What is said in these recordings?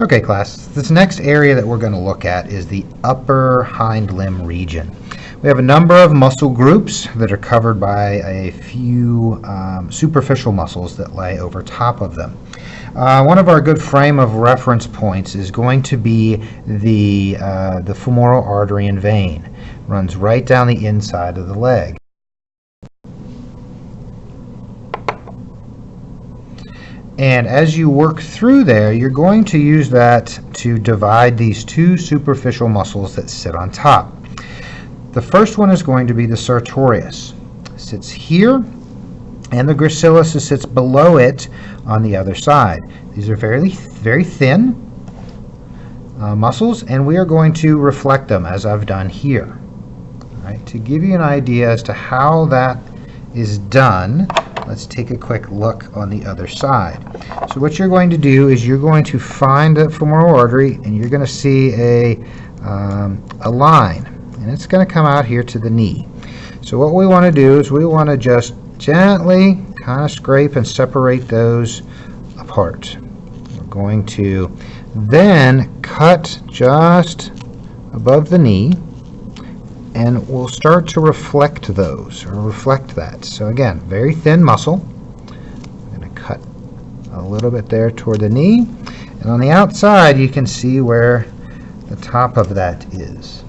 Okay, class, this next area that we're going to look at is the upper hind limb region. We have a number of muscle groups that are covered by a few superficial muscles that lay over top of them. One of our good frame of reference points is going to be the femoral artery and vein. It runs right down the inside of the leg. And as you work through there, you're going to use that to divide these two superficial muscles that sit on top. The first one is going to be the Sartorius. It sits here, and the Gracilis sits below it on the other side. These are very thin muscles, and we are going to reflect them as I've done here. All right, to give you an idea as to how that is done, let's take a quick look on the other side. So what you're going to do is you're going to find the femoral artery, and you're going to see a line, and it's going to come out here to the knee. So what we want to do is we want to just gently kind of scrape and separate those apart. We're going to then cut just above the knee, and we'll start to reflect those, or reflect that. So again, very thin muscle. I'm going to cut a little bit there toward the knee, and on the outside you can see where the top of that is.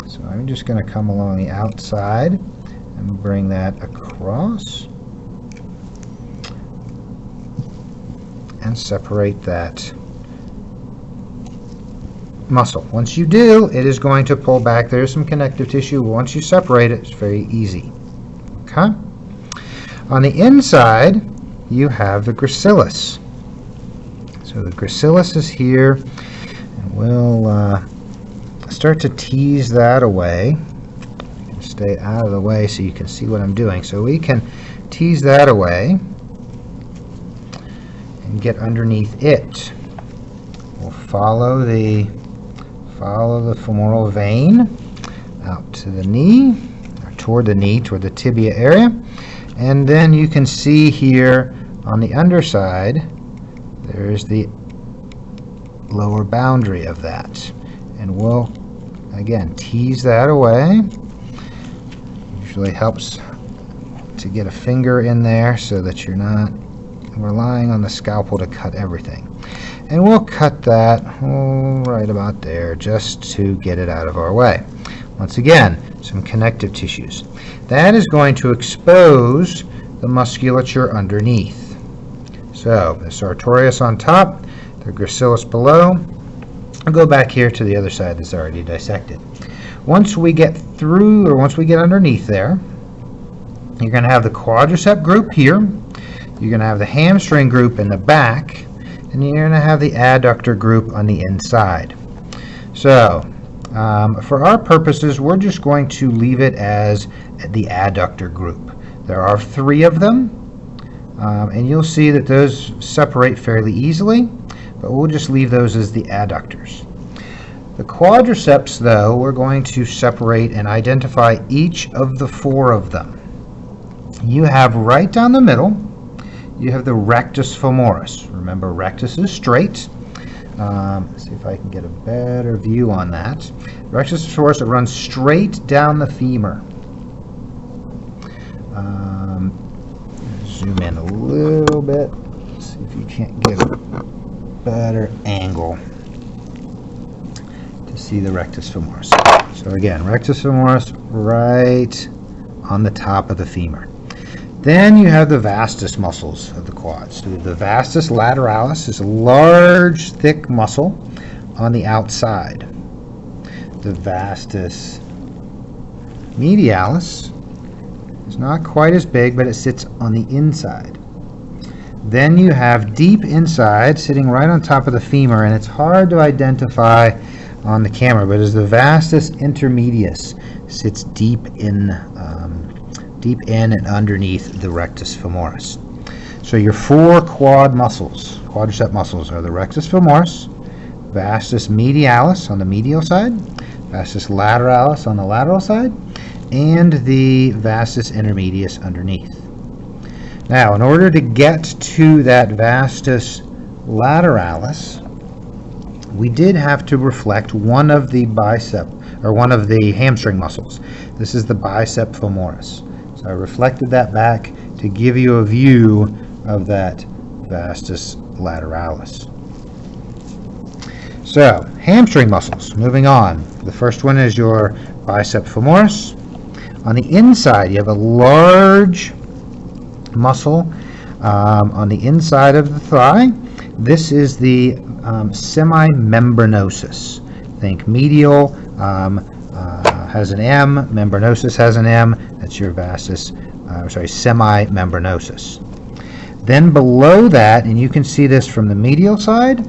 So I'm just going to come along the outside and bring that across and separate that muscle. Once you do, it is going to pull back. There's some connective tissue. Once you separate it, it's very easy. Okay? On the inside, you have the gracilis. So the gracilis is here, and we'll start to tease that away. Stay out of the way so you can see what I'm doing. So we can tease that away and get underneath it. We'll follow the femoral vein out to the knee, or toward the tibia area, and then you can see here on the underside there's the lower boundary of that, and we'll again tease that away. Usually helps to get a finger in there so that you're not relying on the scalpel to cut everything. And we'll cut that right about there just to get it out of our way. Once again, some connective tissues. That is going to expose the musculature underneath. So the Sartorius on top, the gracilis below. I'll go back here to the other side that's already dissected. Once we get through, or once we get underneath there, you're going to have the quadricep group here. You're going to have the hamstring group in the back, and you're going to have the adductor group on the inside. So for our purposes, we're just going to leave it as the adductor group. There are 3 of them, and you'll see that those separate fairly easily, but we'll just leave those as the adductors. The quadriceps, though, we're going to separate and identify each of the 4 of them. You have right down the middle, you have the rectus femoris. Remember, rectus is straight. Let's see if I can get a better view on that. Rectus femoris, it runs straight down the femur. Zoom in a little bit. See if you can't get a better angle to see the rectus femoris. So again, rectus femoris right on the top of the femur. Then you have the vastus muscles of the quads. So the vastus lateralis is a large, thick muscle on the outside. The vastus medialis is not quite as big, but it sits on the inside. Then you have deep inside, sitting right on top of the femur, and it's hard to identify on the camera, but as the vastus intermedius sits deep in and underneath the rectus femoris. So your 4 quadricep muscles are the rectus femoris, vastus medialis on the medial side, vastus lateralis on the lateral side, and the vastus intermedius underneath. Now, in order to get to that vastus lateralis, we did have to reflect one of the one of the hamstring muscles. This is the Biceps Femoris. So I reflected that back to give you a view of that vastus lateralis. So, hamstring muscles, moving on. The first one is your Biceps Femoris. On the inside, you have a large muscle on the inside of the thigh. This is the semimembranosus. Think medial has an M, membranosus has an M. That's your semimembranosus. Then below that, and you can see this from the medial side,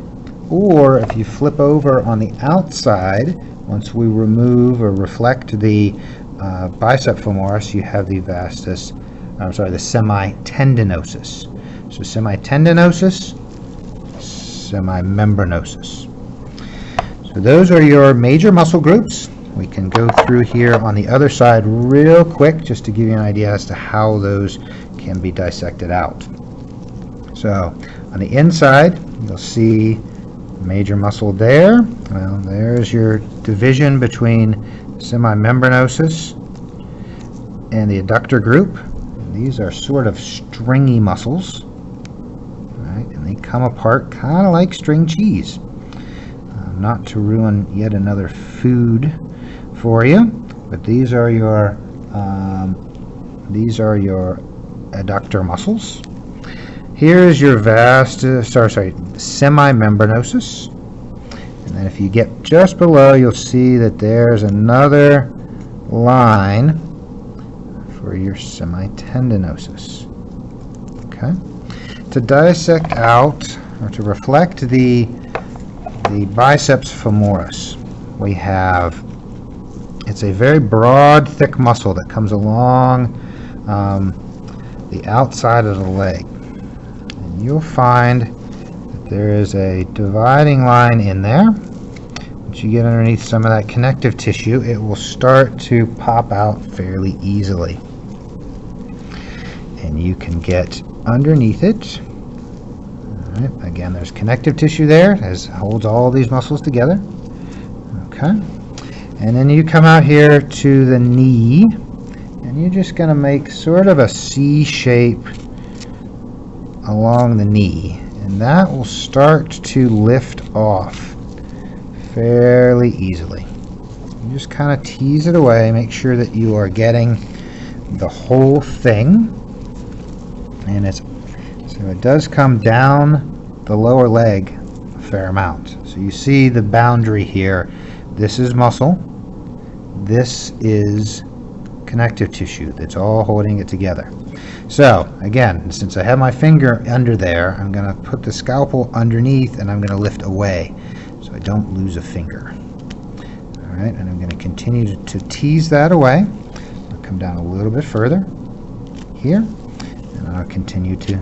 or if you flip over on the outside, once we remove or reflect the Biceps Femoris, you have the the semitendinosus. So semitendinosus, semimembranosus. So those are your major muscle groups. We can go through here on the other side real quick just to give you an idea as to how those can be dissected out. So on the inside, you'll see major muscle there. Well, there's your division between semimembranosus and the adductor group. And these are sort of stringy muscles, right? And they come apart kind of like string cheese. Not to ruin yet another food for you, but these are your adductor muscles. Here's your semimembranosus, and then if you get just below, you'll see that there's another line for your semitendinosus. Okay, to dissect out or to reflect the Biceps Femoris, we have, it's a very broad, thick muscle that comes along the outside of the leg. And you'll find that there is a dividing line in there. Once you get underneath some of that connective tissue, it will start to pop out fairly easily. And you can get underneath it. Right. Again, there's connective tissue there that holds all these muscles together. Okay, and then you come out here to the knee, and you're just going to make sort of a C shape along the knee, and that will start to lift off fairly easily. You just kind of tease it away, make sure that you are getting the whole thing, and so it does come down the lower leg a fair amount. So you see the boundary here. This is muscle. This is connective tissue that's all holding it together. So again, since I have my finger under there, I'm going to put the scalpel underneath and I'm going to lift away so I don't lose a finger. All right, and I'm going to continue to tease that away. I'll come down a little bit further here, and I'll continue to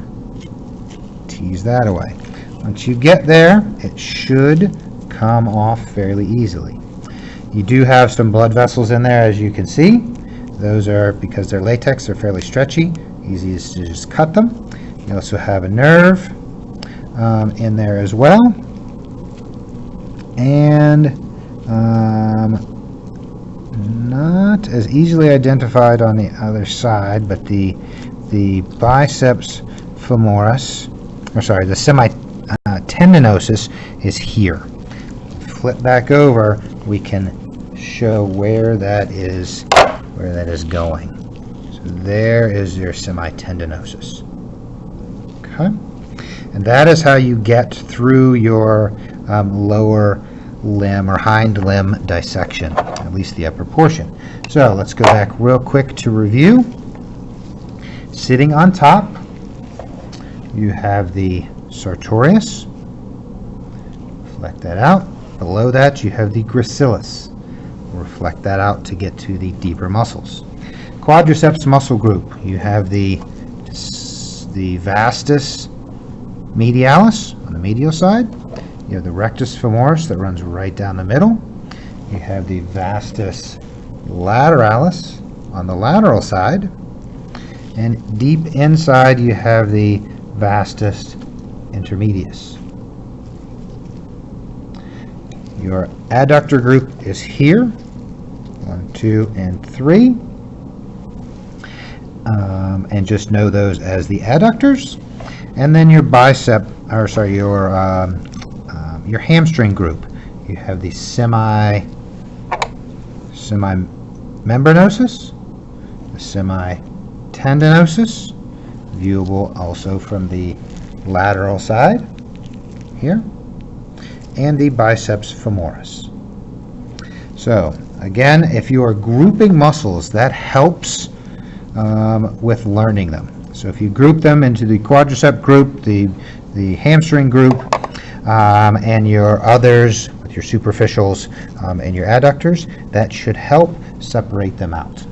tease that away. Once you get there, it should come off fairly easily. You do have some blood vessels in there, as you can see. Those are, because they're latex, they're fairly stretchy. Easiest to just cut them. You also have a nerve in there as well. And not as easily identified on the other side, but the Biceps Femoris, or sorry, the semitendinosus is here. Flip back over, we can show where that is going. So there is your semitendinosus. Okay, and that is how you get through your lower limb or hind limb dissection, at least the upper portion. So let's go back real quick to review. Sitting on top, you have the Sartorius. Reflect that out. Below that, you have the Gracilis. Reflect that out to get to the deeper muscles. Quadriceps muscle group. You have the Vastus medialis on the medial side. You have the Rectus Femoris that runs right down the middle. You have the Vastus lateralis on the lateral side. And deep inside, you have the Vastus intermedius. Your adductor group is here, 1, 2, and 3. And just know those as the adductors. And then your your hamstring group. You have the semimembranosus, the semitendinosus, viewable also from the lateral side here, and the biceps femoris. So again, if you are grouping muscles, that helps with learning them. So if you group them into the quadricep group, the hamstring group, and your others with your superficials and your adductors, that should help separate them out.